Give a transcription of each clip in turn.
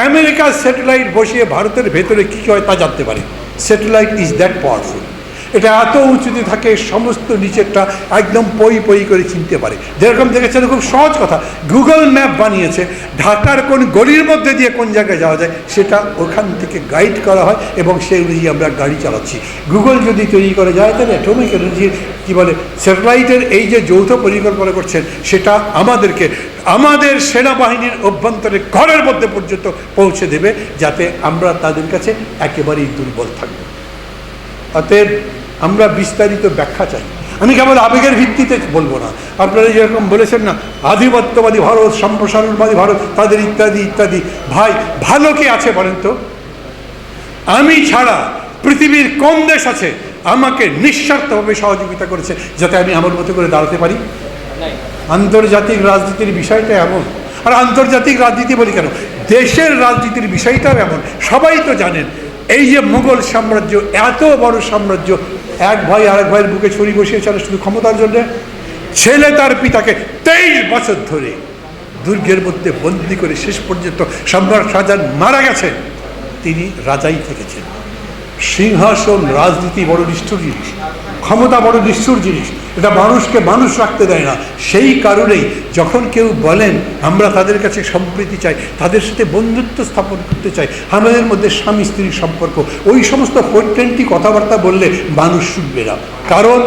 আমেরিকার স্যাটেলাইট বসিয়ে ভারতের ভেতরে কী হয় তা জানতে পারে। Satellite is that powerful. এটা এত উঁচুতে থাকে, সমস্ত নিচেরটা একদম পই করে চিনতে পারে। যেরকম দেখেছেন, খুব সহজ কথা, গুগল ম্যাপ বানিয়েছে, ঢাকার কোন গলির মধ্যে দিয়ে কোন জায়গায় যাওয়া যায় সেটা ওখান থেকে গাইড করা হয় এবং সেই অনুযায়ী আমরা গাড়ি চালাচ্ছি। গুগল যদি তৈরি করা যায় তাহলে অ্যাটমিক এনার্জির কী বলে স্যাটেলাইটের এই যে যৌথ পরিকল্পনা করছেন, সেটা আমাদেরকে আমাদের সেনাবাহিনীর অভ্যন্তরে ঘরের মধ্যে পর্যন্ত পৌঁছে দেবে, যাতে আমরা তাদের কাছে একেবারেই দুর্বল থাকব। অতএব আমরা বিস্তারিত ব্যাখ্যা চাই। আমি কেবল আবেগের ভিত্তিতে বলবো না। আপনারা যেরকম বলেছেন না, আধিপত্যবাদী ভারত, সম্প্রসারণবাদী ভারত, তাদের ইত্যাদি ইত্যাদি। ভাই, ভালো কে আছে বলেন তো? আমি ছাড়া পৃথিবীর কোন দেশ আছে আমাকে নিঃস্বার্থভাবে সহযোগিতা করেছে যাতে আমি আমার মতো করে দাঁড়াতে পারি? আন্তর্জাতিক রাজনীতির বিষয়টা এমন। আর আন্তর্জাতিক রাজনীতি বলি কেন, দেশের রাজনীতির বিষয়টাও এমন। সবাই তো জানেন, এই যে মুঘল সাম্রাজ্য, এত বড় সাম্রাজ্য, এক ভাই আরেক ভাইয়ের বুকে ছড়ি বসিয়ে চলে শুধু ক্ষমতার জন্য। ছেলে তার পিতাকে 23 বছর ধরে দুর্গের মধ্যে বন্দি করে শেষ পর্যন্ত সম্রাট শাহজাহান মারা গেছেন, তিনি রাজাই থেকেছেন। সিংহাসন, রাজনীতি বড় নিষ্ঠুর জিনিস, ক্ষমতা বড় নিষ্ঠুর জিনিস, এটা মানুষকে মানুষ রাখতে দেয় না। সেই কারণেই যখন কেউ বলেন আমরা তাদের কাছে সম্প্রীতি চাই, তাদের সাথে বন্ধুত্ব স্থাপন করতে চাই, আমাদের মধ্যে স্বামী স্ত্রীর সম্পর্ক, ওই সমস্ত 420 কথাবার্তা বললে মানুষ শুনবে না। কারণ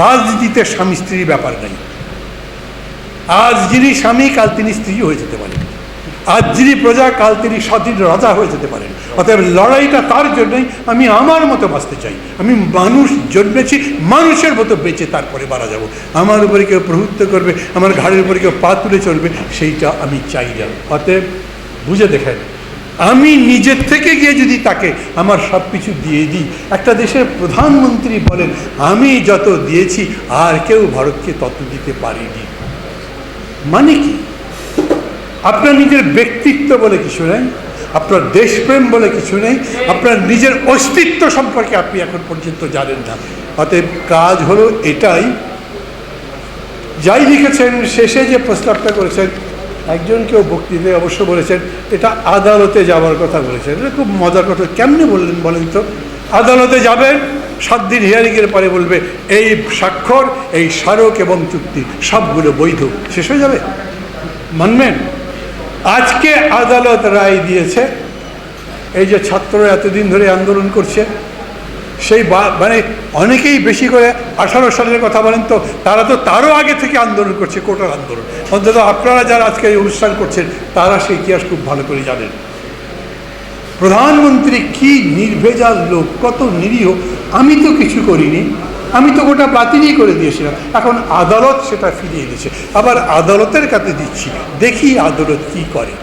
রাজনীতিতে স্বামী স্ত্রীর ব্যাপার নেই। আজ যিনি স্বামী, কাল তিনি স্ত্রী হয়ে যেতে পারেন। আজ যিনি প্রজা, কাল তিনি স্বাধীন রাজা হয়ে যেতে পারেন। অতএব লড়াইটা তার জন্যই, আমি আমার মতো বাঁচতে চাই। আমি মানুষ জন্মেছি, মানুষের মতো বেঁচে তারপরে মারা যাব। আমার উপরে কেউ প্রভুত্ব করবে, আমার ঘাড়ের উপরে কেউ পা তুলে চলবে, সেইটা আমি চাই না। অতএব বুঝে দেখেন, আমি নিজের থেকে গিয়ে যদি তাকে আমার সব কিছু দিয়ে দিই, একটা দেশের প্রধানমন্ত্রী বলেন আমি যত দিয়েছি আর কেউ ভারতকে তত দিতে পারিনি, মানে কি? আপনার নিজের ব্যক্তিত্ব বলে কিছু নেই, আপনার দেশপ্রেম বলে কিছু নেই, আপনার নিজের অস্তিত্ব সম্পর্কে আপনি এখন পর্যন্ত জানেন না। অতএব কাজ হলো এটাই। যাই লিখেছেন, শেষে যে প্রস্তাবটা করেছেন, একজন কেউ বক্তৃতায় অবশ্য বলেছেন এটা আদালতে যাওয়ার কথা বলেছেন। এটা খুব মজার কথা। কেমনে বললেন বলেন তো? আদালতে যাবেন, 7 দিন হিয়ারিংয়ের পরে বলবে এই স্বাক্ষর, এই স্মারক এবং চুক্তি সবগুলো বৈধ, শেষ হয়ে যাবে। মানবেন? আজকে আদালত রায় দিয়েছে, এই যে ছাত্ররা এতদিন ধরে আন্দোলন করছে, সেই মানে অনেকেই বেশি করে 18 সালের কথা বলেন তো, তারা তো তারও আগে থেকে আন্দোলন করছে, কোটার আন্দোলন। অন্তত আপনারা যারা আজকে এই অনুষ্ঠান করছেন তারা সেই ইতিহাস খুব ভালো করে জানেন। প্রধানমন্ত্রী কি নির্ভেজাল লোক, কত নিরীহ। আমি তো কিছু করিনি, আমি তো গোটা বাতিলই করে দিয়েছিলাম, এখন আদালত সেটা ফিরিয়ে দিয়েছে। আবার আদালতের কাছে দিচ্ছি, দেখি আদালত কি করে।